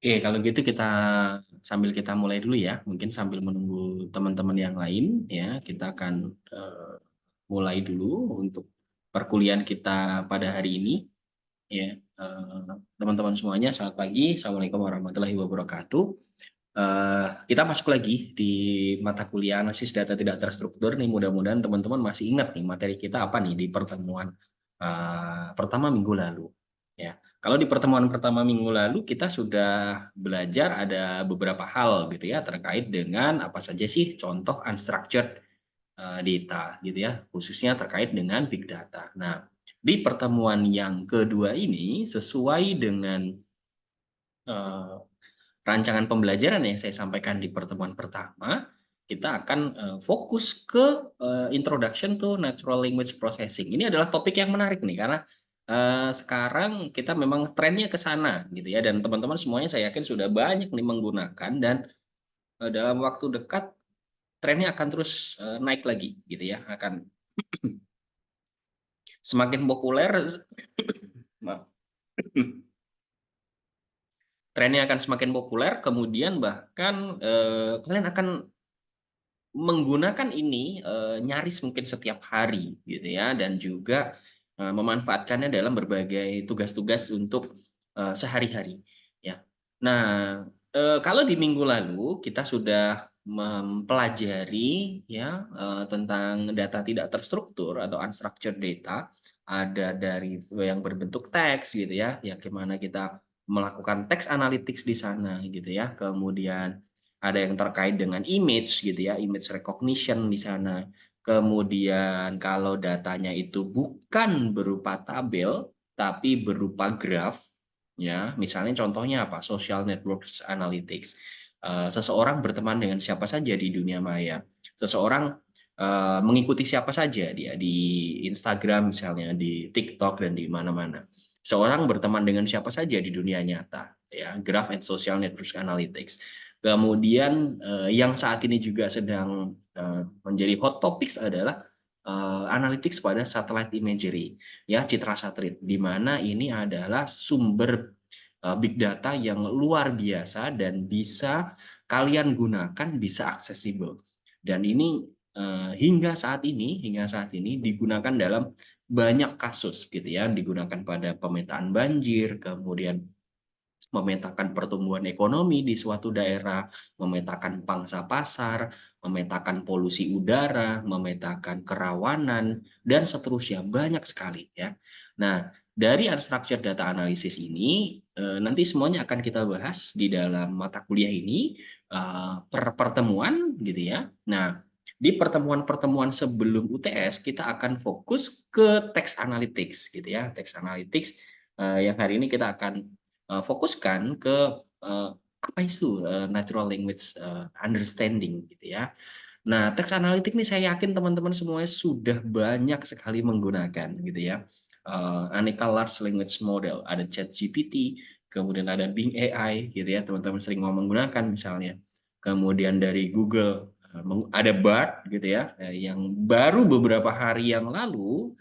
Oke, kalau gitu kita mulai dulu ya. Mungkin sambil menunggu teman-teman yang lain ya, kita akan mulai dulu untuk perkuliahan kita pada hari ini ya. Teman-teman semuanya, selamat pagi. Assalamualaikum warahmatullahi wabarakatuh. Kita masuk lagi di mata kuliah analisis data tidak terstruktur nih. Mudah-mudahan teman-teman masih ingat nih materi kita apa nih di pertemuan pertama minggu lalu. Ya, kalau di pertemuan pertama minggu lalu kita sudah belajar ada beberapa hal gitu ya terkait dengan apa saja sih contoh unstructured data gitu ya, khususnya terkait dengan big data. Nah, di pertemuan yang kedua ini sesuai dengan eh, rancangan pembelajaran yang saya sampaikan di pertemuan pertama, kita akan fokus ke introduction to natural language processing. Ini adalah topik yang menarik nih karena sekarang kita memang trennya ke sana gitu ya, dan teman-teman semuanya saya yakin sudah banyak nih menggunakan, dan dalam waktu dekat trennya akan terus naik lagi gitu ya, akan semakin populer. Maaf. Trennya akan semakin populer, kemudian bahkan kalian akan menggunakan ini nyaris mungkin setiap hari gitu ya, dan juga memanfaatkannya dalam berbagai tugas-tugas untuk sehari-hari ya. Nah, kalau di minggu lalu kita sudah mempelajari ya tentang data tidak terstruktur atau unstructured data, ada dari yang berbentuk teks gitu ya, ya gimana kita melakukan teks analytics di sana gitu ya. Kemudian ada yang terkait dengan image gitu ya, image recognition di sana. Kemudian kalau datanya itu bukan berupa tabel, tapi berupa graph, ya, misalnya contohnya apa? Social networks analytics. Seseorang berteman dengan siapa saja di dunia maya. Seseorang mengikuti siapa saja dia di Instagram misalnya, di TikTok dan di mana-mana. Seorang berteman dengan siapa saja di dunia nyata, ya, graph and social networks analytics. Kemudian yang saat ini juga sedang menjadi hot topics adalah analytics pada satellite imagery, ya, citra satelit, di mana ini adalah sumber big data yang luar biasa dan bisa kalian gunakan, bisa aksesibel. Dan ini hingga saat ini digunakan dalam banyak kasus gitu ya, digunakan pada pemetaan banjir, kemudian memetakan pertumbuhan ekonomi di suatu daerah, memetakan pangsa pasar, memetakan polusi udara, memetakan kerawanan, dan seterusnya. Banyak sekali ya. Nah, dari unstructured data analysis ini, nanti semuanya akan kita bahas di dalam mata kuliah ini per pertemuan gitu ya. Nah, di pertemuan-pertemuan sebelum UTS kita akan fokus ke text analytics gitu ya. Text analytics yang hari ini kita akan fokuskan ke apa itu natural language understanding gitu ya. Nah, teks analitik ini saya yakin teman-teman semuanya sudah banyak sekali menggunakan gitu ya. Aneka large language model, ada ChatGPT, kemudian ada Bing AI gitu ya, teman-teman sering mau menggunakan misalnya. Kemudian dari Google ada Bard gitu ya, yang baru beberapa hari yang lalu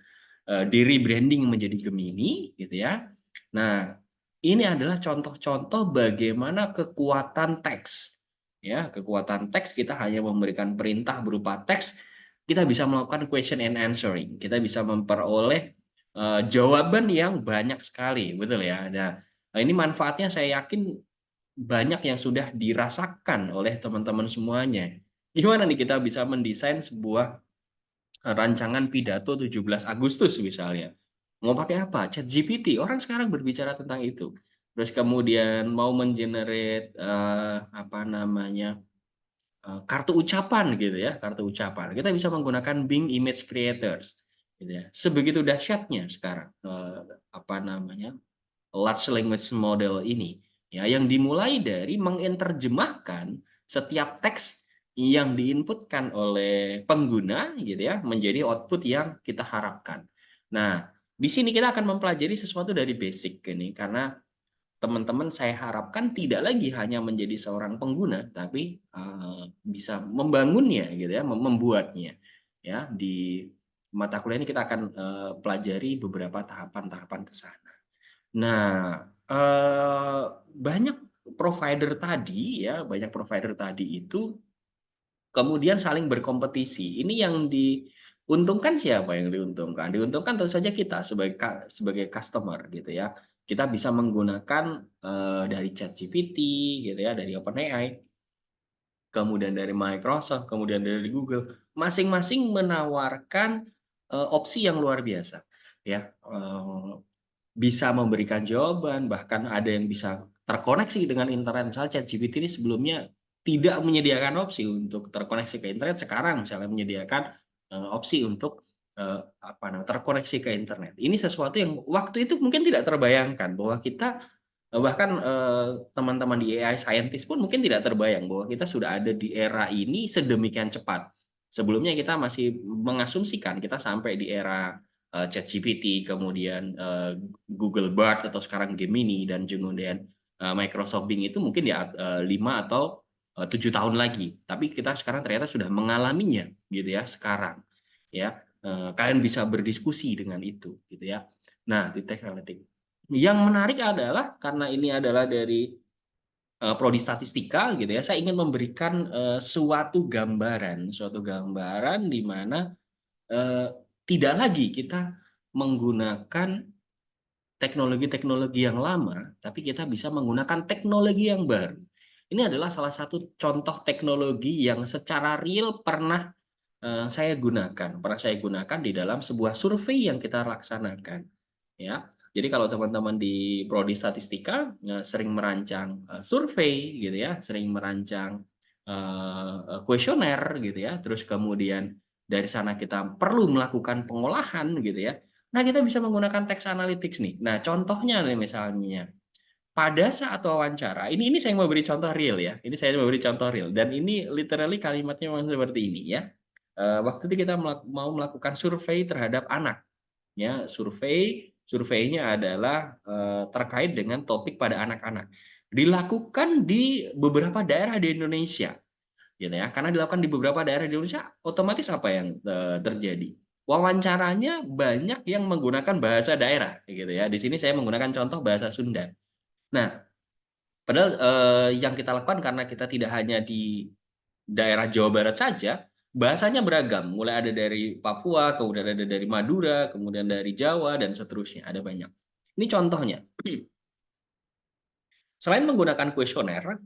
di rebranding menjadi Gemini gitu ya. Nah, ini adalah contoh-contoh bagaimana kekuatan teks. Ya, kekuatan teks, kita hanya memberikan perintah berupa teks, kita bisa melakukan question and answering. Kita bisa memperoleh jawaban yang banyak sekali, betul ya. Nah, ini manfaatnya saya yakin banyak yang sudah dirasakan oleh teman-teman semuanya. Gimana nih kita bisa mendesain sebuah rancangan pidato 17 Agustus misalnya. Mau pakai apa? ChatGPT. Orang sekarang berbicara tentang itu. Terus kemudian mau mengenerate apa namanya? Kartu ucapan gitu ya, kartu ucapan. Kita bisa menggunakan Bing Image Creators gitu ya. Sebegitu dahsyatnya sekarang apa namanya? Large language model ini ya, yang dimulai dari menginterjemahkan setiap teks yang diinputkan oleh pengguna gitu ya menjadi output yang kita harapkan. Nah, di sini kita akan mempelajari sesuatu dari basic ini karena teman-teman saya harapkan tidak lagi hanya menjadi seorang pengguna tapi bisa membangunnya gitu ya, membuatnya ya. Di mata kuliah ini kita akan pelajari beberapa tahapan-tahapan ke sana. Nah, banyak provider tadi ya, banyak provider tadi itu kemudian saling berkompetisi. Ini yang diuntungkan siapa yang diuntungkan? Diuntungkan tentu saja kita sebagai customer gitu ya. Kita bisa menggunakan dari ChatGPT gitu ya, dari OpenAI, kemudian dari Microsoft, kemudian dari Google, masing-masing menawarkan opsi yang luar biasa ya. Bisa memberikan jawaban, bahkan ada yang bisa terkoneksi dengan internet. Misalnya ChatGPT ini sebelumnya tidak menyediakan opsi untuk terkoneksi ke internet, sekarang misalnya menyediakan opsi untuk terkoneksi ke internet. Ini sesuatu yang waktu itu mungkin tidak terbayangkan bahwa kita bahkan teman-teman di AI scientist pun mungkin tidak terbayang bahwa kita sudah ada di era ini sedemikian cepat. Sebelumnya kita masih mengasumsikan kita sampai di era ChatGPT, kemudian Google Bard atau sekarang Gemini, dan kemudian Microsoft Bing itu mungkin ya 5 atau 7 tahun lagi. Tapi kita sekarang ternyata sudah mengalaminya gitu ya sekarang. Ya, kalian bisa berdiskusi dengan itu gitu ya. Nah, di teknik yang menarik adalah karena ini adalah dari prodi statistika gitu ya, saya ingin memberikan suatu gambaran di mana eh, tidak lagi kita menggunakan teknologi-teknologi yang lama, tapi kita bisa menggunakan teknologi yang baru. Ini adalah salah satu contoh teknologi yang secara real pernah saya gunakan di dalam sebuah survei yang kita laksanakan. Ya, jadi kalau teman-teman di prodi statistika sering merancang survei gitu ya, sering merancang kuesioner gitu ya, terus kemudian dari sana kita perlu melakukan pengolahan gitu ya. Nah, kita bisa menggunakan text analytics nih. Nah, contohnya nih misalnya pada saat wawancara, ini saya mau beri contoh real ya. Ini saya mau beri contoh real dan ini literally kalimatnya memang seperti ini ya. Waktu itu kita mau melakukan survei terhadap anak ya, surveinya adalah terkait dengan topik pada anak-anak. Dilakukan di beberapa daerah di Indonesia gitu ya. Karena dilakukan di beberapa daerah di Indonesia, otomatis apa yang terjadi? Wawancaranya banyak yang menggunakan bahasa daerah gitu ya. Di sini saya menggunakan contoh bahasa Sunda. Nah, padahal yang kita lakukan karena kita tidak hanya di daerah Jawa Barat saja, bahasanya beragam. Mulai ada dari Papua, kemudian ada dari Madura, kemudian dari Jawa, dan seterusnya. Ada banyak. Ini contohnya. Selain menggunakan kuesioner,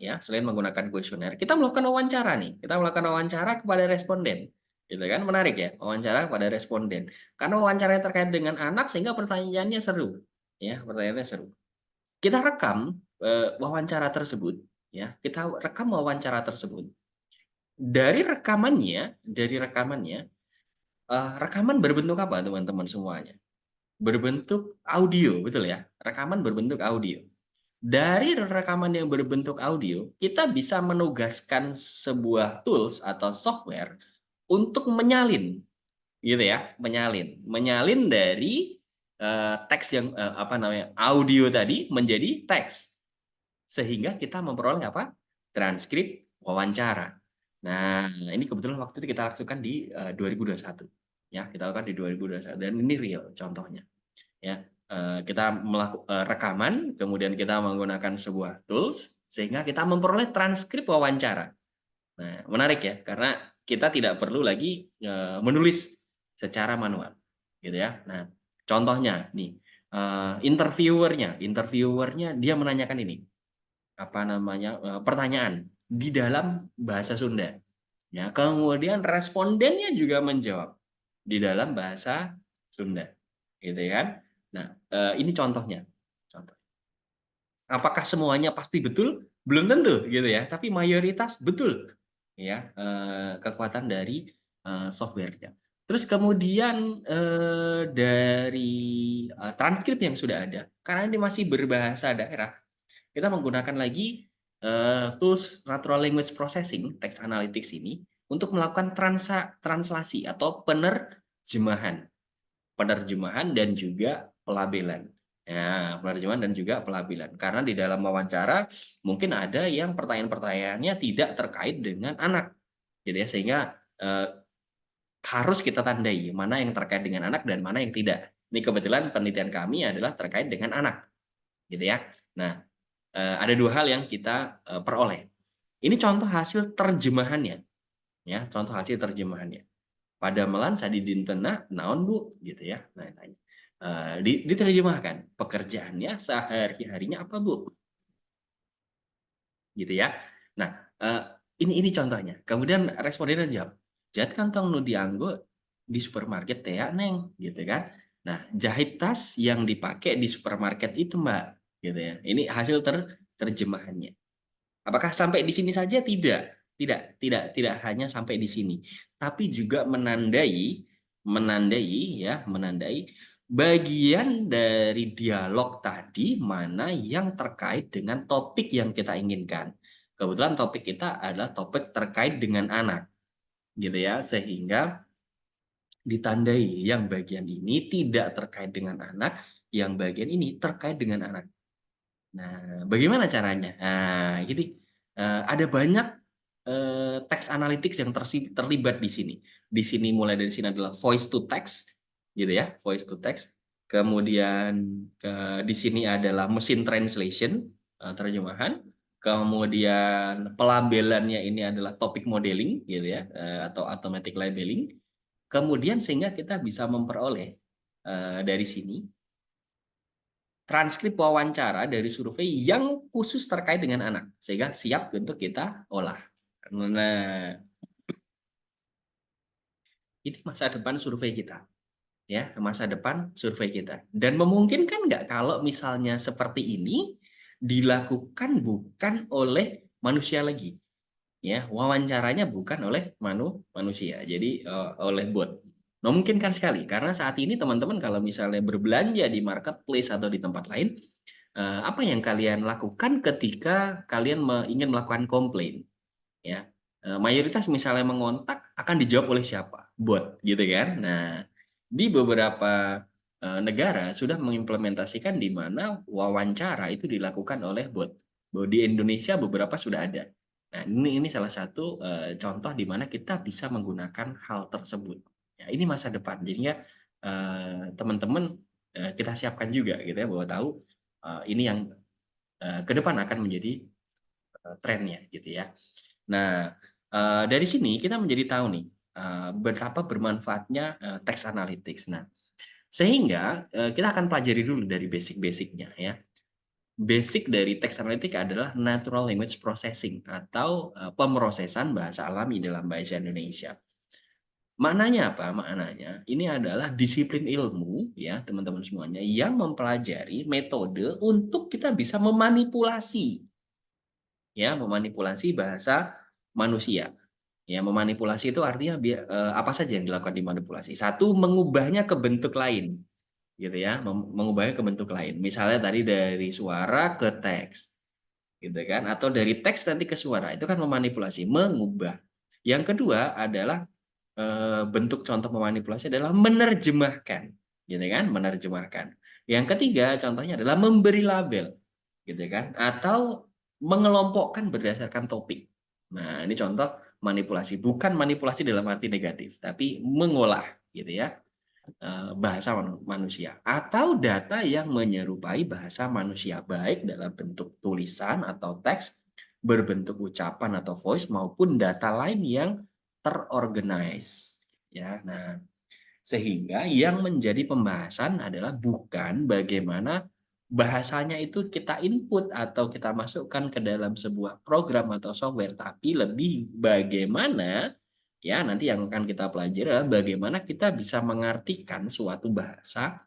kita melakukan wawancara nih. Kita melakukan wawancara kepada responden. Gitu kan? Menarik ya, wawancara kepada responden. Karena wawancaranya terkait dengan anak sehingga pertanyaannya seru. Ya, pertanyaannya seru. Kita rekam wawancara tersebut. Rekaman berbentuk apa teman-teman semuanya? Berbentuk audio, betul ya? Rekaman berbentuk audio. Dari rekaman yang berbentuk audio, kita bisa menugaskan sebuah tools atau software untuk menyalin, gitu ya, menyalin dari teks yang audio tadi menjadi teks, sehingga kita memperoleh apa? Transkrip wawancara. Nah, ini kebetulan waktu itu kita lakukan di 2021. Ya, kita lakukan di 2021 dan ini real contohnya. Ya, kita melakukan rekaman, kemudian kita menggunakan sebuah tools sehingga kita memperoleh transkrip wawancara. Nah, menarik ya, karena kita tidak perlu lagi menulis secara manual, gitu ya. Nah, contohnya nih, interviewernya dia menanyakan ini, pertanyaan di dalam bahasa Sunda. Ya, kemudian respondennya juga menjawab di dalam bahasa Sunda, gitu kan. Nah, ini contohnya. Contoh. Apakah semuanya pasti betul? Belum tentu, gitu ya. Tapi mayoritas betul, ya, kekuatan dari software-nya. Terus kemudian dari transkrip yang sudah ada, karena ini masih berbahasa daerah, kita menggunakan lagi tools natural language processing, text analytics ini untuk melakukan translasi atau penerjemahan dan juga pelabelan. Ya, penerjemahan dan juga pelabelan. Karena di dalam wawancara mungkin ada yang pertanyaan-pertanyaannya tidak terkait dengan anak, gitu ya, sehingga harus kita tandai mana yang terkait dengan anak dan mana yang tidak. Ini kebetulan penelitian kami adalah terkait dengan anak, gitu ya. Nah, ada 2 hal yang kita, peroleh. Ini contoh hasil terjemahannya, ya, contoh hasil terjemahannya. Padamelan sadi dintenna naon Bu? Gitu ya. Nah, tanya. Diterjemahkan, pekerjaannya sehari-harinya apa Bu? Gitu ya. Nah, ini contohnya. Kemudian respondennya jawab, "Jahit kantong nu dianggo di supermarket teh ya, Neng," gitu kan. Nah, jahit tas yang dipakai di supermarket itu, Mbak, gitu ya. Ini hasil terjemahannya. Apakah sampai di sini saja? Tidak. Tidak hanya sampai di sini, tapi juga menandai bagian dari dialog tadi mana yang terkait dengan topik yang kita inginkan. Kebetulan topik kita adalah topik terkait dengan anak, gitu ya, sehingga ditandai yang bagian ini tidak terkait dengan anak, yang bagian ini terkait dengan anak. Nah, bagaimana caranya? Nah, jadi, ada banyak, text analytics yang terlibat di sini. Di sini mulai dari sini adalah voice to text, gitu ya, voice to text. Kemudian, di sini adalah mesin translation, terjemahan. Kemudian pelabelannya ini adalah topic modeling, gitu ya, atau automatic labeling. Kemudian sehingga kita bisa memperoleh, dari sini transkrip wawancara dari survei yang khusus terkait dengan anak, sehingga siap untuk kita olah. Nah, ini masa depan survei kita, ya, masa depan survei kita. Dan memungkinkan nggak kalau misalnya seperti ini dilakukan bukan oleh manusia lagi, ya, wawancaranya bukan oleh manusia, jadi, oleh bot. Memungkinkan sekali, karena saat ini teman-teman kalau misalnya berbelanja di marketplace atau di tempat lain, apa yang kalian lakukan ketika kalian ingin melakukan komplain, ya? Mayoritas misalnya mengontak akan dijawab oleh siapa? Bot, gitu kan. Nah, di beberapa, negara sudah mengimplementasikan di mana wawancara itu dilakukan oleh bot. Di Indonesia beberapa sudah ada. Nah, ini salah satu, contoh di mana kita bisa menggunakan hal tersebut. Ya, ini masa depan. Jadinya, teman-teman, kita siapkan juga gitu ya, bahwa tahu, ini yang, ke depan akan menjadi, trennya gitu ya. Nah, dari sini kita menjadi tahu nih, betapa bermanfaatnya, text analytics. Nah, sehingga, kita akan pelajari dulu dari basic-basic-nya ya. Basic dari text analytics adalah natural language processing atau, pemrosesan bahasa alami dalam bahasa Indonesia. Maknanya apa? Maknanya ini adalah disiplin ilmu ya teman-teman semuanya yang mempelajari metode untuk kita bisa memanipulasi, ya, memanipulasi bahasa manusia. Ya, memanipulasi itu artinya apa saja yang dilakukan dimanipulasi. Satu, mengubahnya ke bentuk lain, gitu ya, mengubahnya ke bentuk lain. Misalnya tadi dari suara ke teks, gitu kan, atau dari teks nanti ke suara, itu kan memanipulasi, mengubah. Yang kedua adalah, bentuk contoh memanipulasi adalah menerjemahkan, gitu kan, menerjemahkan. Yang ketiga contohnya adalah memberi label, gitu kan, atau mengelompokkan berdasarkan topik. Nah, ini contoh manipulasi, bukan manipulasi dalam arti negatif, tapi mengolah, gitu ya, bahasa manusia atau data yang menyerupai bahasa manusia, baik dalam bentuk tulisan atau teks, berbentuk ucapan atau voice, maupun data lain yang terorganize, ya. Nah, sehingga yang menjadi pembahasan adalah bukan bagaimana bahasanya itu kita input atau kita masukkan ke dalam sebuah program atau software, tapi lebih bagaimana, ya, nanti yang akan kita pelajari adalah bagaimana kita bisa mengartikan suatu bahasa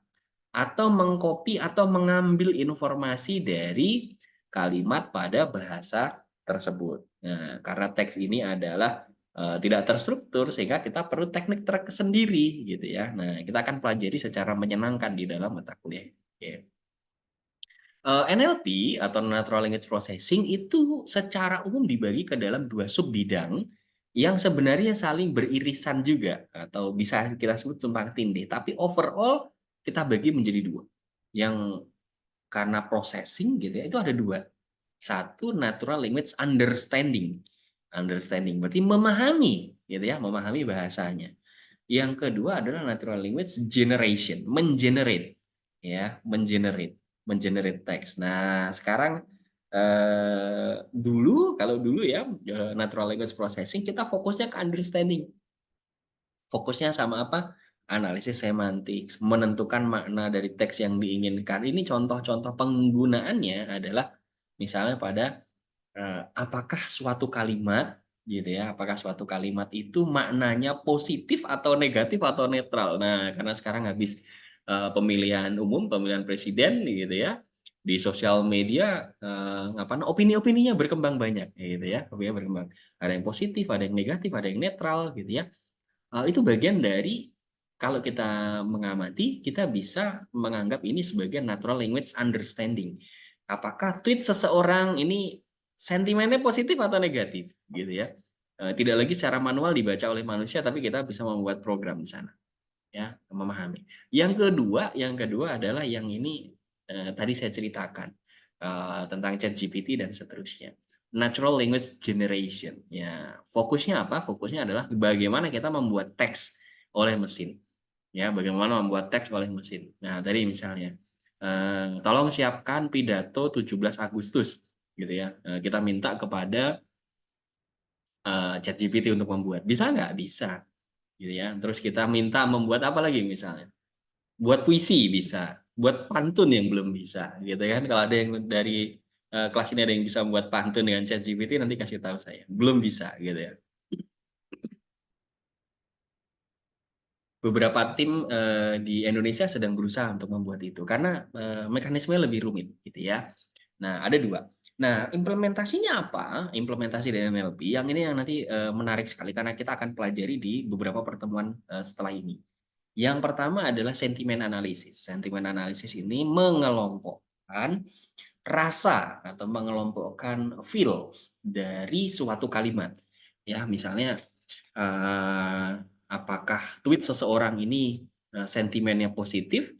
atau mengcopy atau mengambil informasi dari kalimat pada bahasa tersebut. Nah, karena teks ini adalah, tidak terstruktur sehingga kita perlu teknik tersendiri gitu ya. Nah, kita akan pelajari secara menyenangkan di dalam mata kuliah. Oke. NLP atau Natural Language Processing itu secara umum dibagi ke dalam 2 subbidang yang sebenarnya saling beririsan juga atau bisa kita sebut tumpang tindih, tapi overall kita bagi menjadi 2. Yang karena processing gitu ya, itu ada 2. Satu, natural language understanding. Understanding berarti memahami gitu ya, memahami bahasanya. Yang kedua adalah natural language generation, mengenerate ya, mengenerate teks. Nah, sekarang Kalau dulu ya, natural language processing kita fokusnya ke understanding. Fokusnya sama apa? Analisis semantik, menentukan makna dari teks yang diinginkan. Ini contoh-contoh penggunaannya adalah misalnya pada, apakah suatu kalimat gitu ya, apakah suatu kalimat itu maknanya positif atau negatif atau netral. Nah, karena sekarang habis, pemilihan umum, pemilihan presiden gitu ya, di sosial media, opini-opininya berkembang banyak gitu ya, opininya berkembang. Ada yang positif, ada yang negatif, ada yang netral gitu ya. Itu bagian dari kalau kita mengamati, kita bisa menganggap ini sebagai natural language understanding. Apakah tweet seseorang ini sentimennya positif atau negatif, gitu ya. Tidak lagi secara manual dibaca oleh manusia, tapi kita bisa membuat program di sana, ya, memahami. Yang kedua adalah yang ini, tadi saya ceritakan, tentang ChatGPT dan seterusnya. Natural language generation, ya, fokusnya apa? Fokusnya adalah bagaimana kita membuat teks oleh mesin, ya, bagaimana membuat teks oleh mesin. Nah, tadi misalnya, tolong siapkan pidato 17 Agustus, gitu ya, kita minta kepada, ChatGPT untuk membuat. Bisa nggak? Bisa, gitu ya. Terus kita minta membuat apa lagi misalnya? Buat puisi bisa, buat pantun yang belum bisa, gitu kan. Kalau ada yang dari, kelas ini ada yang bisa membuat pantun dengan ChatGPT nanti kasih tahu saya. Belum bisa, gitu ya. Beberapa tim, di Indonesia sedang berusaha untuk membuat itu, karena, mekanismenya lebih rumit, gitu ya. Nah, ada 2. Nah, implementasinya apa? Implementasi dari NLP yang ini yang nanti, menarik sekali karena kita akan pelajari di beberapa pertemuan, setelah ini. Yang pertama adalah sentimen analisis. Sentimen analisis ini mengelompokkan rasa atau mengelompokkan feels dari suatu kalimat. Ya, misalnya, apakah tweet seseorang ini, sentimennya positif,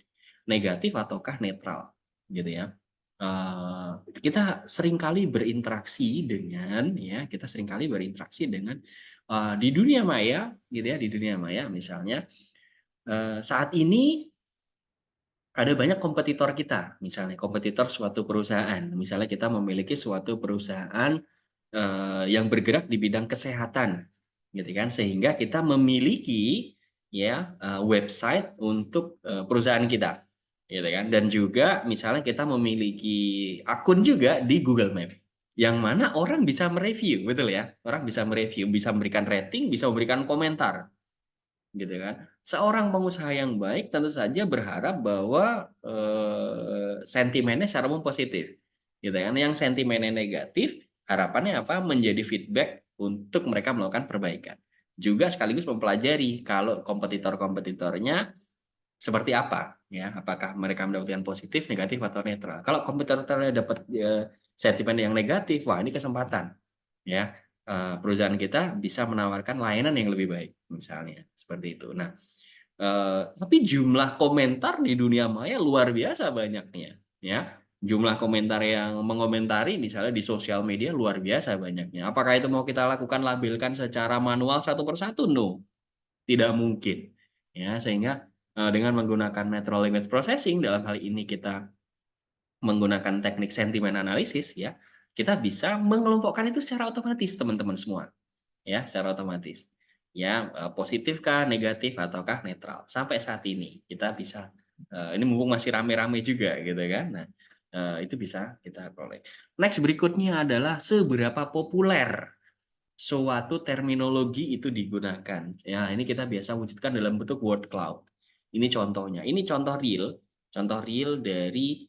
negatif, ataukah netral, gitu ya. Kita seringkali berinteraksi dengan ya, kita seringkali berinteraksi dengan, di dunia maya gitu ya, di dunia maya misalnya, saat ini ada banyak kompetitor kita, misalnya kompetitor suatu perusahaan. Misalnya kita memiliki suatu perusahaan, yang bergerak di bidang kesehatan, gitu kan. Sehingga kita memiliki ya, website untuk, perusahaan kita, gitu kan. Dan juga misalnya kita memiliki akun juga di Google Maps, yang mana orang bisa mereview, betul ya? Orang bisa mereview, bisa memberikan rating, bisa memberikan komentar. Gitu kan. Seorang pengusaha yang baik tentu saja berharap bahwa, sentimennya secara umum positif, gitu kan. Yang sentimennya negatif, harapannya apa? Menjadi feedback untuk mereka melakukan perbaikan. Juga sekaligus mempelajari kalau kompetitor-kompetitornya seperti apa, ya. Apakah mereka mendapatkan positif, negatif, atau netral. Kalau kompetitornya dapat, sentimen yang negatif, wah ini kesempatan. Ya, perusahaan kita bisa menawarkan layanan yang lebih baik, misalnya, seperti itu. Nah, tapi jumlah komentar di dunia maya luar biasa banyaknya, ya. Jumlah komentar yang mengomentari misalnya di sosial media luar biasa banyaknya. Apakah itu mau kita lakukan labelkan secara manual satu persatu? No, tidak mungkin. Ya, sehingga, dengan menggunakan natural language processing, dalam hal ini kita menggunakan teknik sentimen analisis ya, kita bisa mengelompokkan itu secara otomatis teman-teman semua, ya secara otomatis. Ya, positif kah, negatif, ataukah netral. Sampai saat ini kita bisa, ini mumpung masih rame-rame juga gitu kan. Nah, itu bisa kita peroleh. Next berikutnya adalah seberapa populer suatu terminologi itu digunakan. Ya, ini kita biasa wujudkan dalam bentuk word cloud. Ini contohnya. Ini contoh real dari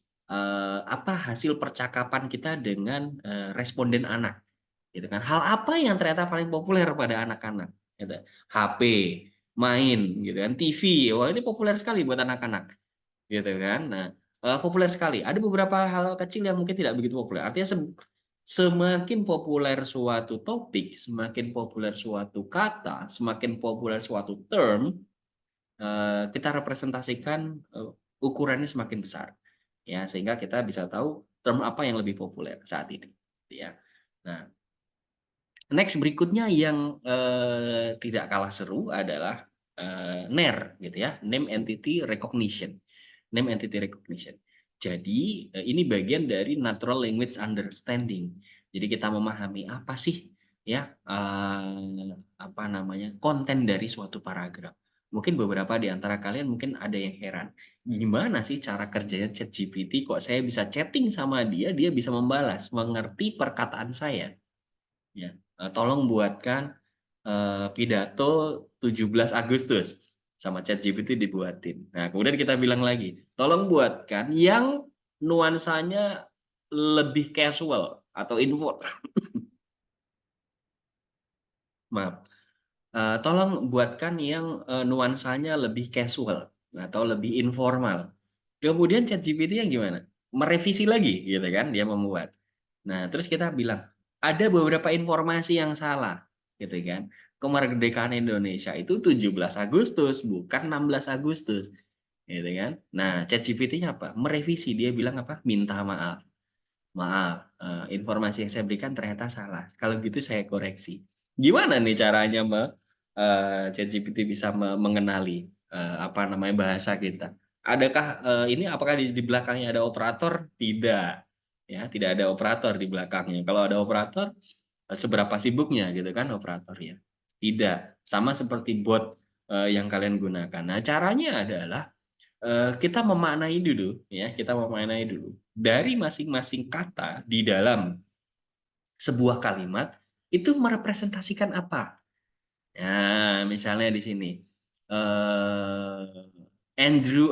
apa hasil percakapan kita dengan responden anak, gitu kan. Hal apa yang ternyata paling populer pada anak-anak? Gitu. HP, main, gitu kan, TV. Wah ini populer sekali buat anak-anak, gitu kan. Nah, populer sekali. Ada beberapa hal kecil yang mungkin tidak begitu populer. Artinya semakin populer suatu topik, semakin populer suatu kata, semakin populer suatu term, kita representasikan, ukurannya semakin besar. Ya, sehingga kita bisa tahu term apa yang lebih populer saat ini, gitu ya. Nah, next berikutnya yang, tidak kalah seru adalah, NER gitu ya, Name Entity Recognition. Name Entity Recognition. Jadi ini bagian dari natural language understanding. Jadi kita memahami apa sih ya apa namanya konten dari suatu paragraf. Mungkin beberapa di antara kalian mungkin ada yang heran, gimana sih cara kerjanya ChatGPT kok saya bisa chatting sama dia, dia bisa membalas, mengerti perkataan saya. Ya, tolong buatkan pidato 17 Agustus sama ChatGPT dibuatin. Nah, kemudian kita bilang lagi, tolong buatkan yang nuansanya lebih casual atau info. Maaf. Tolong buatkan yang nuansanya lebih casual atau lebih informal. Kemudian ChatGPT yang gimana? Merevisi lagi gitu kan, dia membuat. Nah, terus kita bilang, ada beberapa informasi yang salah gitu kan. Kemerdekaan Indonesia itu 17 Agustus, bukan 16 Agustus. Gitu kan. Nah, ChatGPT-nya apa? Merevisi, dia bilang apa? Minta maaf. Maaf, informasi yang saya berikan ternyata salah. Kalau gitu saya koreksi. Gimana nih caranya ChatGPT bisa mengenali apa namanya bahasa kita? Adakah ini apakah di belakangnya ada operator? Tidak. Ya, tidak ada operator di belakangnya. Kalau ada operator, seberapa sibuknya gitu kan operatornya? Tidak. Sama seperti bot yang kalian gunakan. Nah, caranya adalah kita memaknai dulu ya, kita memaknai dulu dari masing-masing kata di dalam sebuah kalimat itu merepresentasikan apa. Nah, misalnya di sini Andrew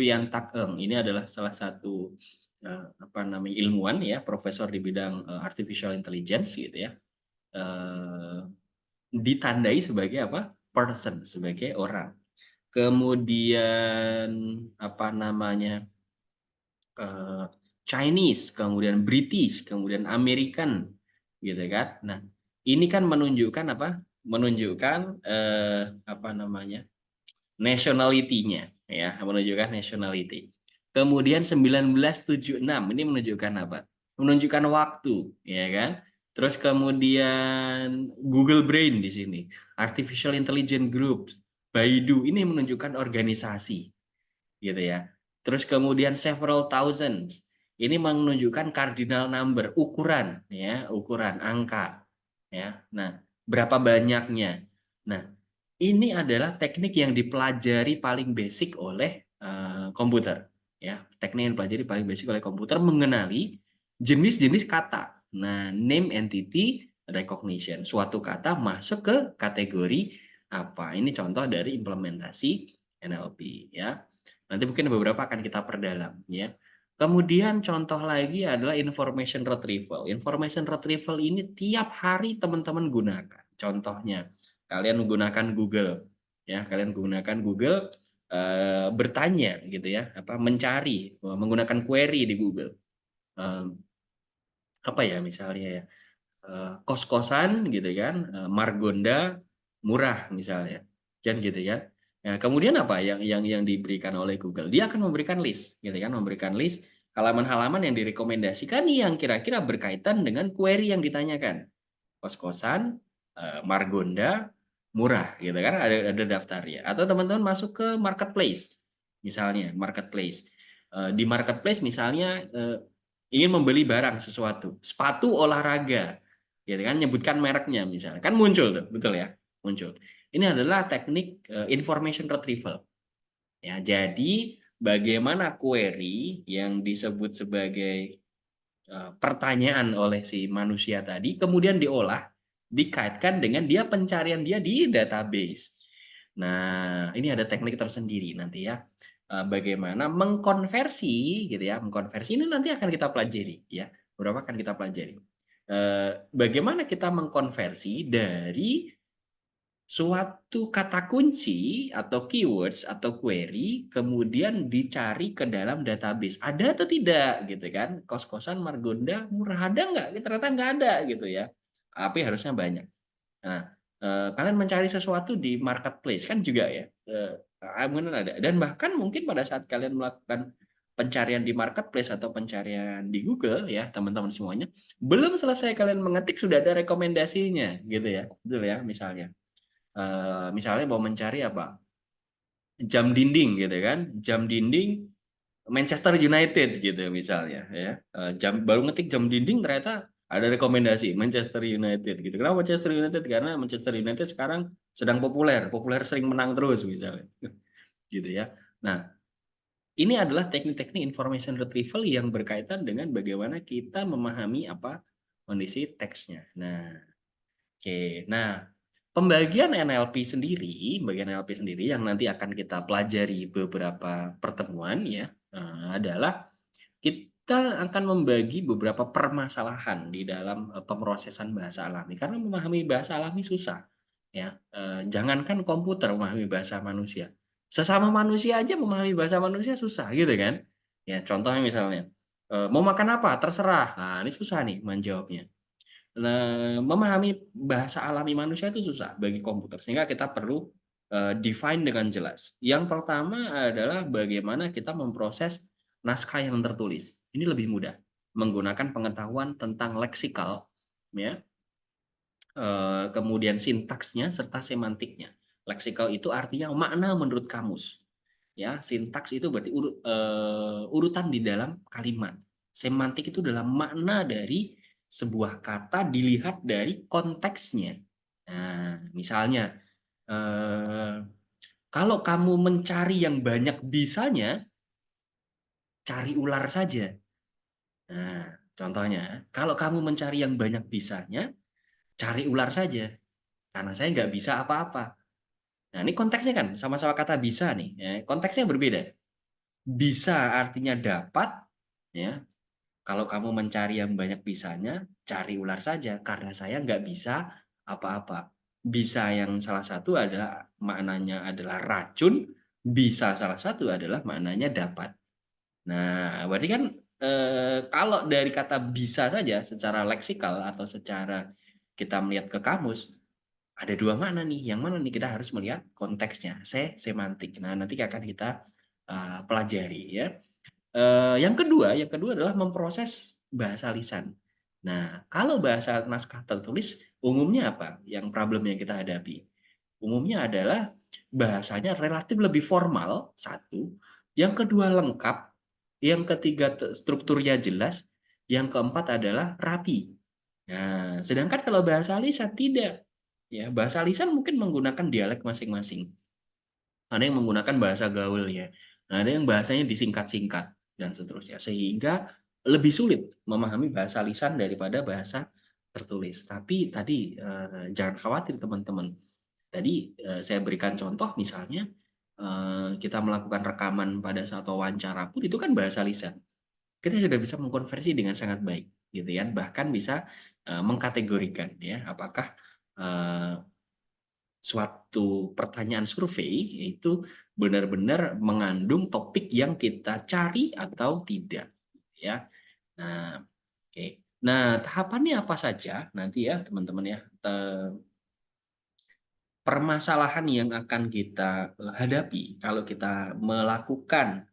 Yang Tak Eng ini adalah salah satu apa namanya ilmuwan ya, profesor di bidang artificial intelligence gitu ya. Eh, Ditandai sebagai apa? Person, sebagai orang. Kemudian apa namanya? eh, Chinese, kemudian British, kemudian American, gitu kan. Nah, ini kan menunjukkan apa? Menunjukkan apa namanya? Nationality-nya, ya, menunjukkan nationality. Kemudian 1976 ini menunjukkan apa? Menunjukkan waktu, ya kan? Terus kemudian Google Brain di sini, Artificial Intelligence Group, Baidu ini menunjukkan organisasi, gitu ya. Terus kemudian several thousands. Ini menunjukkan cardinal number, ukuran ya, ukuran angka ya. Nah, berapa banyaknya. Nah, ini adalah teknik yang dipelajari paling basic oleh komputer ya. Teknik yang dipelajari paling basic oleh komputer mengenali jenis-jenis kata. Nah, name entity recognition. Suatu kata masuk ke kategori apa? Ini contoh dari implementasi NLP ya. Nanti mungkin beberapa akan kita perdalam ya. Kemudian contoh lagi adalah information retrieval. Information retrieval ini tiap hari teman-teman gunakan. Contohnya, kalian menggunakan Google ya, kalian menggunakan Google bertanya gitu ya, apa mencari menggunakan query di Google. Eh, apa ya misalnya ya, kos-kosan gitu kan, Margonda murah misalnya, kan gitu ya. Nah, kemudian apa yang diberikan oleh Google? Dia akan memberikan list, gitu kan, memberikan list halaman-halaman yang direkomendasikan yang kira-kira berkaitan dengan query yang ditanyakan. Kos-kosan, Margonda murah, gitu kan, ada daftarnya. Atau teman-teman masuk ke marketplace, misalnya marketplace. Di marketplace misalnya ingin membeli barang sesuatu, sepatu olahraga, gitu kan, nyebutkan mereknya misalnya, kan muncul tuh, betul ya, muncul. Ini adalah teknik information retrieval. Ya, jadi bagaimana query yang disebut sebagai pertanyaan oleh si manusia tadi kemudian diolah, dikaitkan dengan pencarian dia di database. Nah, ini ada teknik tersendiri nanti ya. Bagaimana mengkonversi gitu ya, mengkonversi ini nanti akan kita pelajari ya. Beberapa akan kita pelajari. Bagaimana kita mengkonversi dari suatu kata kunci atau keywords atau query kemudian dicari ke dalam database ada atau tidak gitu kan, kos-kosan Margonda murah ada nggak, ternyata nggak ada gitu ya, tapi harusnya banyak. Nah, kalian mencari sesuatu di marketplace kan juga ya, mungkin ada, dan bahkan mungkin pada saat kalian melakukan pencarian di marketplace atau pencarian di Google ya teman-teman semuanya, belum selesai kalian mengetik sudah ada rekomendasinya gitu ya, betul ya, misalnya misalnya mau mencari apa, jam dinding gitu kan, jam dinding Manchester United gitu misalnya ya. Baru ngetik jam dinding ternyata ada rekomendasi Manchester United gitu. Kenapa Manchester United? Karena Manchester United sekarang sedang populer, sering menang terus misalnya. Gitu ya. Nah, ini adalah teknik-teknik information retrieval yang berkaitan dengan bagaimana kita memahami apa kondisi teksnya. Nah, oke. Nah, bagian NLP sendiri yang nanti akan kita pelajari beberapa pertemuan ya, adalah kita akan membagi beberapa permasalahan di dalam, pemrosesan bahasa alami. Karena memahami bahasa alami susah, ya, jangankan komputer memahami bahasa manusia. Sesama manusia aja memahami bahasa manusia susah, gitu kan. Ya, contohnya misalnya, "Mau makan apa? Terserah." Nah, ini susah nih menjawabnya. Nah, memahami bahasa alami manusia itu susah bagi komputer, sehingga kita perlu, define dengan jelas. Yang pertama adalah bagaimana kita memproses naskah yang tertulis. Ini lebih mudah, menggunakan pengetahuan tentang leksikal, ya, kemudian sintaksnya serta semantiknya. Leksikal itu artinya makna menurut kamus, ya. Sintaks itu berarti urutan di dalam kalimat. Semantik itu adalah makna dari sebuah kata dilihat dari konteksnya. Nah, misalnya, eee, kalau kamu mencari yang banyak bisanya, cari ular saja. Nah, contohnya, kalau kamu mencari yang banyak bisanya, cari ular saja, karena saya nggak bisa apa-apa. Nah, ini konteksnya kan sama-sama kata bisa nih, ya, konteksnya berbeda. Bisa artinya dapat, ya. Kalau kamu mencari yang banyak bisanya, cari ular saja karena saya nggak bisa apa-apa. Bisa yang salah satu adalah maknanya adalah racun, bisa salah satu adalah maknanya dapat. Nah, berarti kan, kalau dari kata bisa saja secara leksikal atau secara kita melihat ke kamus, ada 2 makna nih, yang mana nih kita harus melihat konteksnya, semantik. Nah, nanti akan kita, pelajari ya. Yang kedua adalah memproses bahasa lisan. Nah, kalau bahasa naskah tertulis umumnya apa yang problem yang kita hadapi? Umumnya adalah bahasanya relatif lebih formal, satu, yang kedua lengkap, yang ketiga strukturnya jelas, yang keempat adalah rapi. Nah, sedangkan kalau bahasa lisan tidak. Ya, bahasa lisan mungkin menggunakan dialek masing-masing. Ada yang menggunakan bahasa gaul ya. Nah, ada yang bahasanya disingkat-singkat dan seterusnya. Sehingga lebih sulit memahami bahasa lisan daripada bahasa tertulis. Tapi tadi jangan khawatir teman-teman. Tadi saya berikan contoh misalnya kita melakukan rekaman pada saat wawancara pun itu kan bahasa lisan. Kita sudah bisa mengkonversi dengan sangat baik, gitu kan. Bahkan bisa mengkategorikan ya, apakah eh, suatu pertanyaan survei itu benar-benar mengandung topik yang kita cari atau tidak, ya. Nah, oke. Nah, tahapannya apa saja nanti ya teman-teman ya, permasalahan yang akan kita hadapi kalau kita melakukan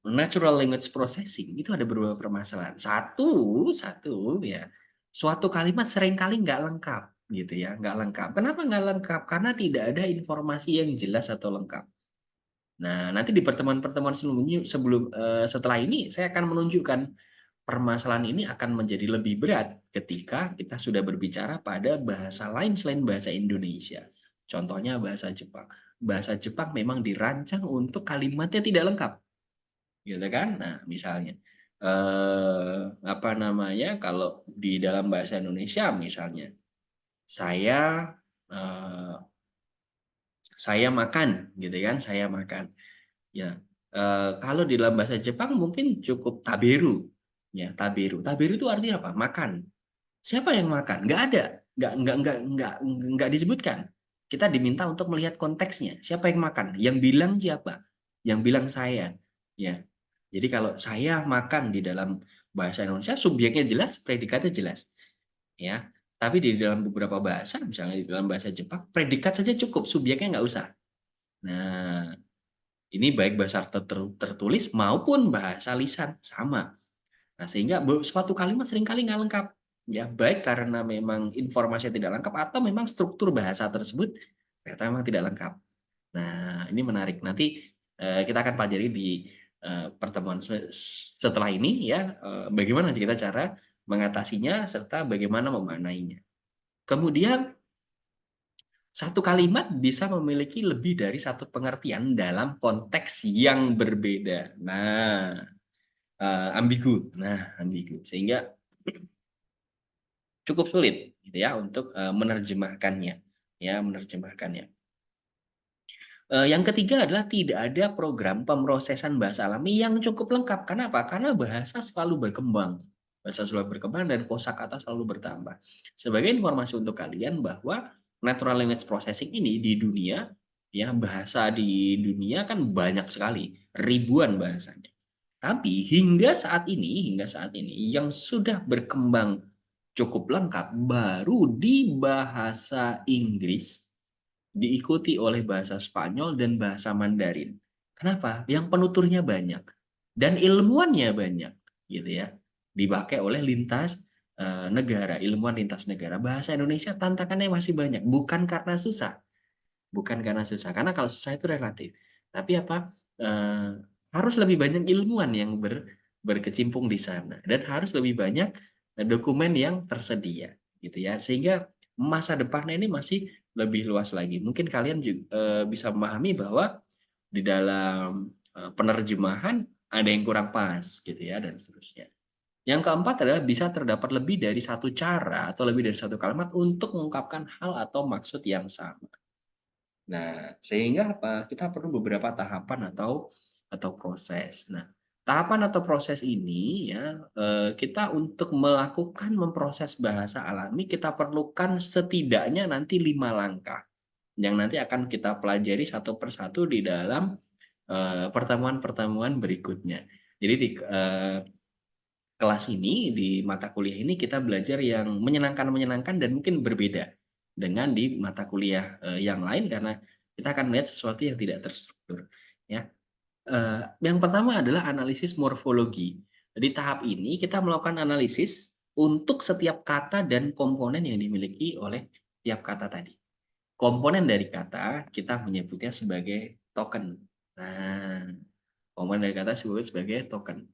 natural language processing itu ada beberapa permasalahan. Satu satu ya, suatu kalimat seringkali nggak lengkap gitu ya, nggak lengkap. Kenapa nggak lengkap? Karena tidak ada informasi yang jelas atau lengkap. Nah, nanti di pertemuan-pertemuan setelah ini saya akan menunjukkan permasalahan ini akan menjadi lebih berat ketika kita sudah berbicara pada bahasa lain selain bahasa Indonesia. Contohnya bahasa Jepang. Bahasa Jepang memang dirancang untuk kalimatnya tidak lengkap. Gitu kan. Nah, misalnya, apa namanya, kalau di dalam bahasa Indonesia misalnya, saya, eee, saya makan, gitu kan, saya makan. Ya, kalau di dalam bahasa Jepang mungkin cukup taberu, ya, taberu. Taberu itu artinya apa? Makan. Siapa yang makan? Nggak ada, nggak disebutkan. Kita diminta untuk melihat konteksnya, siapa yang makan? Yang bilang siapa? Yang bilang saya, ya. Jadi kalau saya makan di dalam bahasa Indonesia, subjeknya jelas, predikatnya jelas, ya. Tapi di dalam beberapa bahasa, misalnya di dalam bahasa Jepang, predikat saja cukup, subjeknya nggak usah. Nah, ini baik bahasa tertulis maupun bahasa lisan, sama. Nah, sehingga suatu kalimat seringkali nggak lengkap, ya, baik karena memang informasinya tidak lengkap atau memang struktur bahasa tersebut ternyata memang tidak lengkap. Nah, ini menarik. Nanti kita akan pelajari di pertemuan setelah ini ya, bagaimana kita cara mengatasinya serta bagaimana memaknainya. Kemudian satu kalimat bisa memiliki lebih dari satu pengertian dalam konteks yang berbeda. Nah, ambigu. Nah, ambigu. Sehingga cukup sulit gitu ya untuk, menerjemahkannya, ya, menerjemahkannya. Yang ketiga adalah tidak ada program pemrosesan bahasa alami yang cukup lengkap. Kenapa? Karena bahasa selalu berkembang. Bahasa selalu berkembang dan kosakata selalu bertambah. Sebagai informasi untuk kalian bahwa natural language processing ini di dunia, ya bahasa di dunia kan banyak sekali, ribuan bahasanya. Tapi hingga saat ini yang sudah berkembang cukup lengkap baru di bahasa Inggris, diikuti oleh bahasa Spanyol dan bahasa Mandarin. Kenapa? Yang penuturnya banyak dan ilmuwannya banyak, gitu ya. Dipakai oleh lintas negara, ilmuwan lintas negara. Bahasa Indonesia tantangannya masih banyak, bukan karena susah, karena kalau susah itu relatif. Tapi apa? Harus lebih banyak ilmuwan yang berkecimpung di sana dan harus lebih banyak dokumen yang tersedia, gitu ya. Sehingga masa depannya ini masih lebih luas lagi. Mungkin kalian juga bisa memahami bahwa di dalam penerjemahan ada yang kurang pas, gitu ya, dan seterusnya. Yang keempat adalah bisa terdapat lebih dari satu cara atau lebih dari satu kalimat untuk mengungkapkan hal atau maksud yang sama. Nah, sehingga apa? Kita perlu beberapa tahapan atau proses. Nah, tahapan atau proses ini ya, kita untuk melakukan memproses bahasa alami, kita perlukan setidaknya nanti 5 langkah, yang nanti akan kita pelajari satu persatu di dalam, pertemuan-pertemuan berikutnya. Jadi di, kelas ini, di mata kuliah ini kita belajar yang menyenangkan-menyenangkan dan mungkin berbeda dengan di mata kuliah, yang lain karena kita akan melihat sesuatu yang tidak terstruktur, ya. Yang pertama adalah analisis morfologi. Di tahap ini kita melakukan analisis untuk setiap kata dan komponen yang dimiliki oleh tiap kata tadi. Komponen dari kata kita menyebutnya sebagai token. Nah, komponen dari kata disebut sebagai token.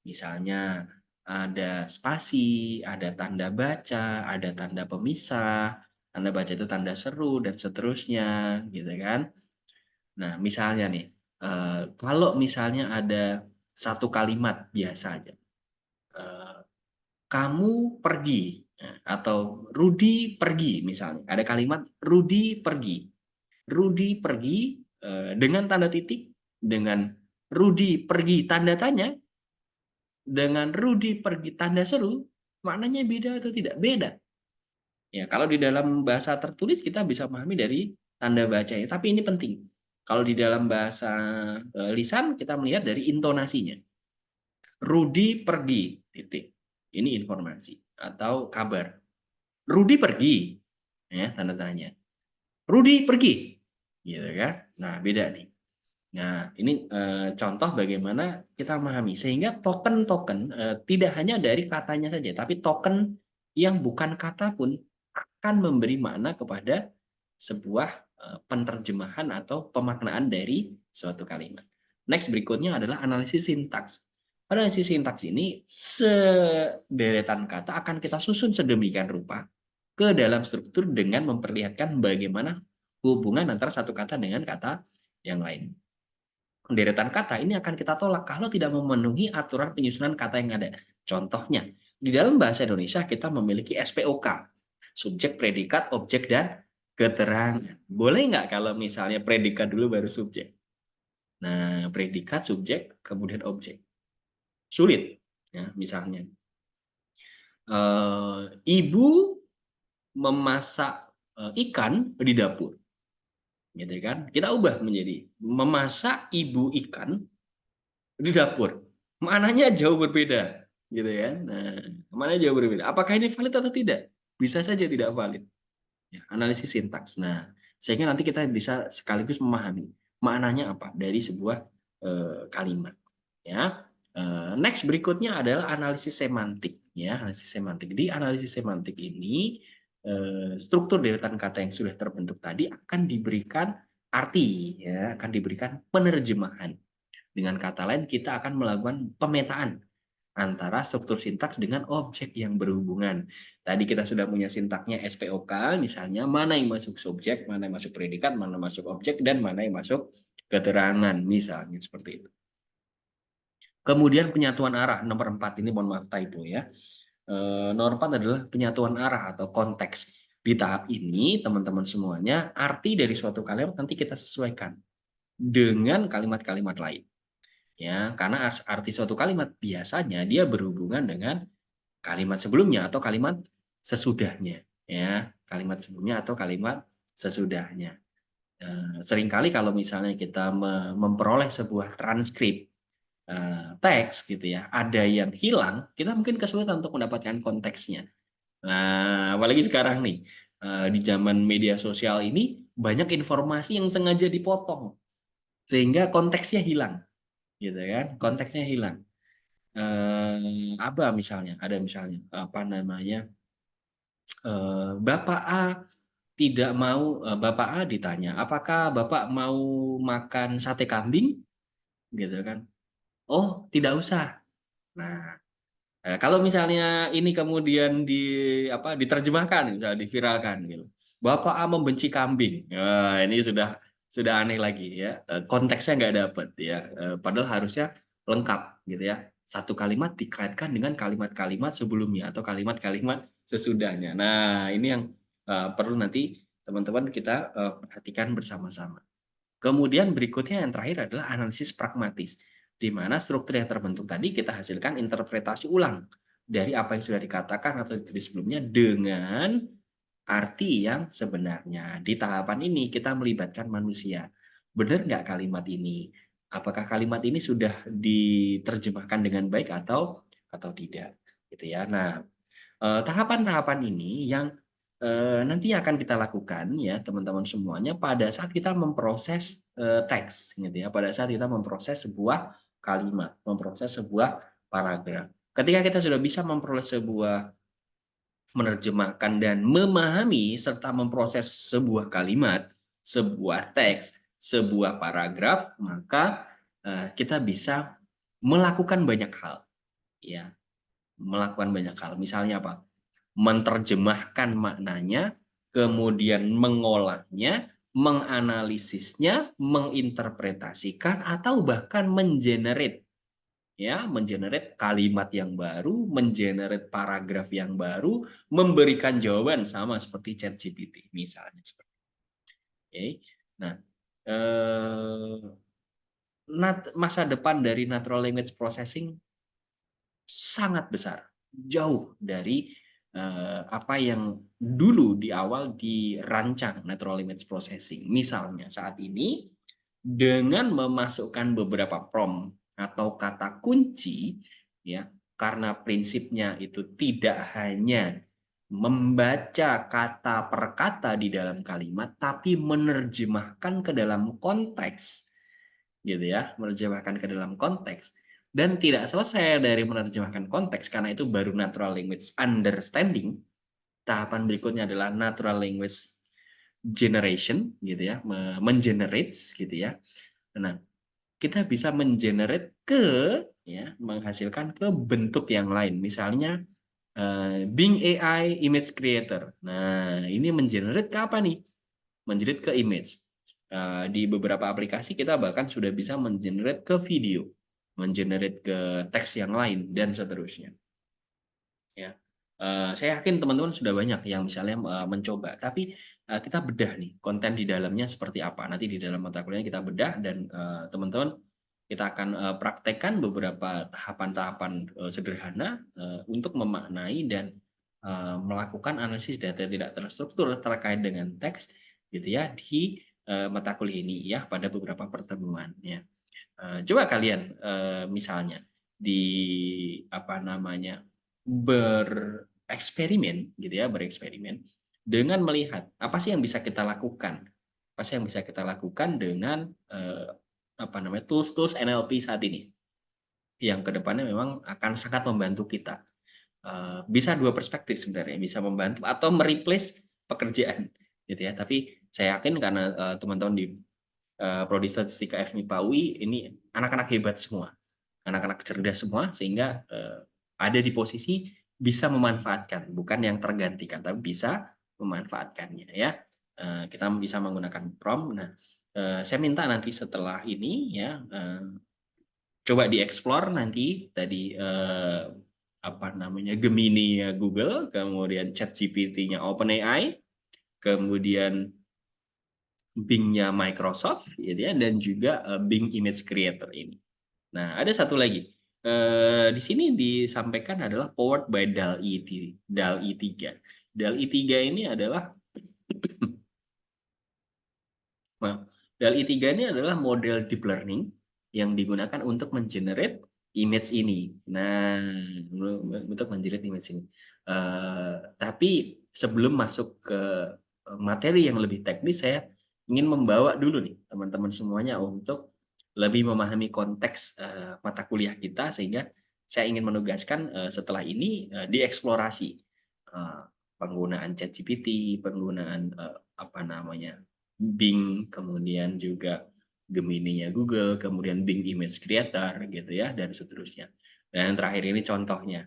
Misalnya ada spasi, ada tanda baca, ada tanda pemisah, tanda baca itu tanda seru dan seterusnya, gitu kan. Nah, misalnya nih, kalau misalnya ada satu kalimat biasa aja, eee, "Kamu pergi," atau "Rudi pergi," misalnya. Ada kalimat "Rudi pergi." Rudi pergi, dengan tanda titik, dengan Rudi pergi tanda tanya, dengan Rudi pergi tanda seru, maknanya beda atau tidak? Beda. Ya, kalau di dalam bahasa tertulis kita bisa memahami dari tanda bacanya, tapi ini penting. Kalau di dalam bahasa, lisan kita melihat dari intonasinya. Rudi pergi, titik. Ini informasi atau kabar. Rudi pergi, ya, tanda tanya. Rudi pergi, gitu kan. Nah, beda nih. Nah, ini, contoh bagaimana kita memahami, sehingga token-token, tidak hanya dari katanya saja, tapi token yang bukan kata pun akan memberi makna kepada sebuah, penerjemahan atau pemaknaan dari suatu kalimat. Next berikutnya adalah analisis sintaks. Analisis sintaks ini sederetan kata akan kita susun sedemikian rupa ke dalam struktur dengan memperlihatkan bagaimana hubungan antara satu kata dengan kata yang lain. Deretan kata ini akan kita tolak kalau tidak memenuhi aturan penyusunan kata yang ada. Contohnya, di dalam bahasa Indonesia kita memiliki SPOK, subjek, predikat, objek, dan keterangan. Boleh nggak kalau misalnya predikat dulu baru subjek? Nah, predikat, subjek, kemudian objek. Sulit, ya, misalnya. Ibu memasak ikan di dapur, gitu kan? Kita ubah menjadi memasak ibu ikan di dapur. Maknanya jauh berbeda, gitu kan. Nah, maknanya jauh berbeda. Apakah ini valid atau tidak? Bisa saja tidak valid. Ya, analisis sintaks. Nah, sehingga nanti kita bisa sekaligus memahami maknanya apa dari sebuah, kalimat, ya. Next berikutnya adalah analisis semantik, ya, analisis semantik. Di analisis semantik ini, struktur deretan kata yang sudah terbentuk tadi akan diberikan arti, ya, akan diberikan penerjemahan. Dengan kata lain, kita akan melakukan pemetaan antara struktur sintaks dengan objek yang berhubungan. Tadi kita sudah punya sintaknya SPOK, misalnya mana yang masuk subjek, mana yang masuk predikat, mana masuk objek, dan mana yang masuk keterangan, misalnya seperti itu. Kemudian penyatuan arah, nomor 4 ini mohon maaf typo ya. Nomor 4 adalah penyatuan arah atau konteks. Di tahap ini, teman-teman semuanya, arti dari suatu kalimat nanti kita sesuaikan dengan kalimat-kalimat lain. Ya, karena arti suatu kalimat biasanya dia berhubungan dengan kalimat sebelumnya atau kalimat sesudahnya, ya. Kalimat sebelumnya atau kalimat sesudahnya. Seringkali kalau misalnya kita memperoleh sebuah transkrip teks gitu ya, ada yang hilang, kita mungkin kesulitan untuk mendapatkan konteksnya. Nah, apalagi sekarang nih, di zaman media sosial ini banyak informasi yang sengaja dipotong sehingga konteksnya hilang, gitu kan? Konteksnya hilang. Apa misalnya? Ada misalnya apa namanya? Bapak A tidak mau, Bapak A ditanya, apakah Bapak mau makan sate kambing? Gitu kan? Oh, tidak usah. Nah, kalau misalnya ini kemudian diterjemahkan, misalnya diviralkan gitu. Bapak A membenci kambing. Nah, ini sudah aneh lagi ya. Konteksnya nggak dapet ya. Padahal harusnya lengkap gitu ya. Satu kalimat dikaitkan dengan kalimat-kalimat sebelumnya atau kalimat-kalimat sesudahnya. Nah, ini yang perlu nanti teman-teman kita perhatikan bersama-sama. Kemudian berikutnya yang terakhir adalah analisis pragmatis, di mana struktur yang terbentuk tadi kita hasilkan interpretasi ulang dari apa yang sudah dikatakan atau ditulis sebelumnya dengan arti yang sebenarnya. Di tahapan ini kita melibatkan manusia. Benar nggak kalimat ini? Apakah kalimat ini sudah diterjemahkan dengan baik atau tidak? Gitu ya. Nah, tahapan-tahapan ini yang nanti akan kita lakukan ya teman-teman semuanya pada saat kita memproses teks gitu ya, pada saat kita memproses sebuah kalimat, memproses sebuah paragraf. Ketika kita sudah bisa memperoleh sebuah, menerjemahkan dan memahami serta memproses sebuah kalimat, sebuah teks, sebuah paragraf, maka kita bisa melakukan banyak hal ya, melakukan banyak hal. Misalnya apa? Menerjemahkan maknanya, kemudian mengolahnya, menganalisisnya, menginterpretasikan, atau bahkan mengenerate ya, mengenerate kalimat yang baru, mengenerate paragraf yang baru, memberikan jawaban sama seperti ChatGPT misalnya seperti itu. Oke. Nah, masa depan dari natural language processing sangat besar, jauh dari apa yang dulu di awal dirancang natural language processing. Misalnya saat ini dengan memasukkan beberapa prompt atau kata kunci ya, karena prinsipnya itu tidak hanya membaca kata per kata di dalam kalimat tapi menerjemahkan ke dalam konteks gitu ya, menerjemahkan ke dalam konteks dan tidak selesai dari menerjemahkan konteks karena itu baru natural language understanding. Tahapan berikutnya adalah natural language generation gitu ya, mengenerate gitu ya. Nah, kita bisa mengenerate ke ya, menghasilkan ke bentuk yang lain. Misalnya Bing AI image creator. Nah, ini mengenerate ke apa nih? Menjerit ke image. Di beberapa aplikasi kita bahkan sudah bisa mengenerate ke video, mengenerate ke teks yang lain dan seterusnya. Ya, saya yakin teman-teman sudah banyak yang misalnya mencoba, tapi kita bedah nih konten di dalamnya seperti apa. Nanti di dalam mata kuliahnya kita bedah dan teman-teman kita akan praktekkan beberapa tahapan-tahapan sederhana untuk memaknai dan melakukan analisis data tidak terstruktur terkait dengan teks gitu ya di mata kuliah ini ya pada beberapa pertemuan ya. Coba kalian misalnya di apa namanya bereksperimen gitu ya, bereksperimen dengan melihat apa sih yang bisa kita lakukan, apa sih yang bisa kita lakukan dengan apa namanya tools-tools NLP saat ini yang kedepannya memang akan sangat membantu kita. Bisa dua perspektif sebenarnya, bisa membantu atau mereplace pekerjaan gitu ya. Tapi saya yakin karena teman-teman di prodi statistika FMIPA UI ini anak-anak hebat semua, anak-anak cerdas semua, sehingga ada di posisi bisa memanfaatkan, bukan yang tergantikan, tapi bisa memanfaatkannya ya. Kita bisa menggunakan prompt. Nah, saya minta nanti setelah ini ya, coba dieksplor nanti tadi apa namanya, Gemini ya Google, kemudian ChatGPT-nya OpenAI, kemudian Bing-nya Microsoft, gitu ya, dan juga Bing Image Creator ini. Nah, ada satu lagi. Di sini disampaikan adalah powered by DALL-E 3. DALL-E 3 ini adalah Nah, DALL-E 3 ini adalah model deep learning yang digunakan untuk mengenerate image ini. Nah, untuk mengenerate image ini. Tapi sebelum masuk ke materi yang lebih teknis, saya ingin membawa dulu nih teman-teman semuanya untuk lebih memahami konteks mata kuliah kita, sehingga saya ingin menugaskan setelah ini dieksplorasi eh, penggunaan ChatGPT, penggunaan apa namanya, Bing, kemudian juga Gemini-nya Google, kemudian Bing Image Creator gitu ya, dan seterusnya. Dan yang terakhir ini contohnya.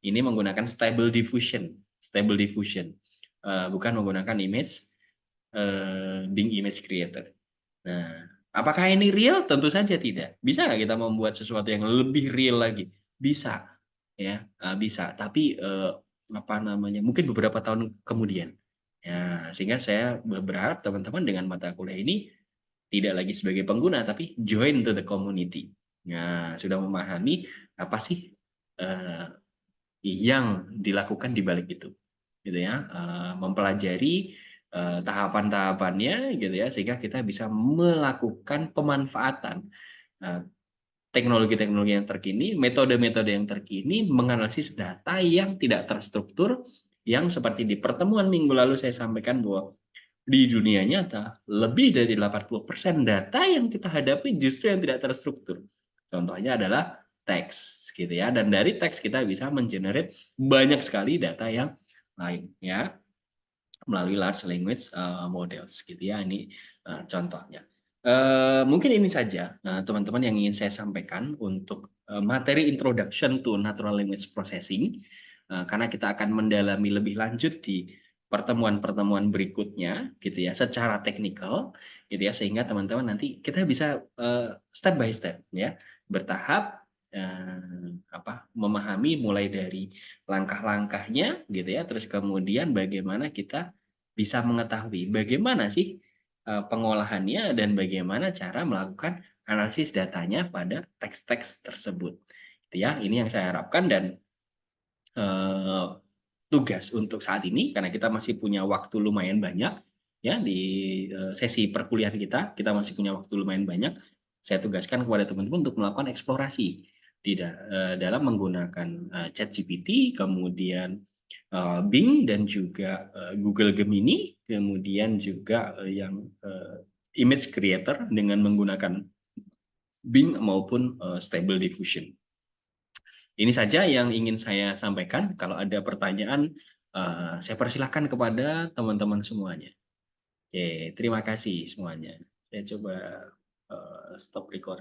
Ini menggunakan Stable Diffusion. Stable Diffusion. Bukan menggunakan Bing Image Creator. Nah, apakah ini real? Tentu saja tidak. Bisa nggak kita membuat sesuatu yang lebih real lagi? Bisa, ya, bisa. Tapi apa namanya? Mungkin beberapa tahun kemudian. Ya, sehingga saya berharap teman-teman dengan mata kuliah ini tidak lagi sebagai pengguna, tapi join to the community. Nah, sudah memahami apa sih eh, yang dilakukan di balik itu, gitu ya, mempelajari tahapan-tahapannya, gitu ya, sehingga kita bisa melakukan pemanfaatan teknologi-teknologi yang terkini, metode-metode yang terkini, menganalisis data yang tidak terstruktur, yang seperti di pertemuan minggu lalu saya sampaikan bahwa di dunia nyata lebih dari 80% data yang kita hadapi justru yang tidak terstruktur. Contohnya adalah teks, gitu ya. Dan dari teks kita bisa mengenerate banyak sekali data yang lain, ya, melalui large language models, gitu ya. Ini contohnya. Mungkin ini saja teman-teman yang ingin saya sampaikan untuk materi introduction to natural language processing, karena kita akan mendalami lebih lanjut di pertemuan-pertemuan berikutnya, gitu ya, secara teknikal, gitu ya, sehingga teman-teman nanti kita bisa step by step, ya, bertahap, memahami mulai dari langkah-langkahnya, gitu ya, terus kemudian bagaimana kita bisa mengetahui bagaimana sih pengolahannya dan bagaimana cara melakukan analisis datanya pada teks-teks tersebut. Itu ya, ini yang saya harapkan. Dan eh, tugas untuk saat ini, karena kita masih punya waktu lumayan banyak ya di sesi perkuliahan kita masih punya waktu lumayan banyak. Saya tugaskan kepada teman-teman untuk melakukan eksplorasi dalam menggunakan ChatGPT, kemudian Bing, dan juga Google Gemini, kemudian juga yang image creator dengan menggunakan Bing maupun Stable Diffusion. Ini saja yang ingin saya sampaikan. Kalau ada pertanyaan, saya persilahkan kepada teman-teman semuanya. Oke, terima kasih semuanya. Saya coba stop record.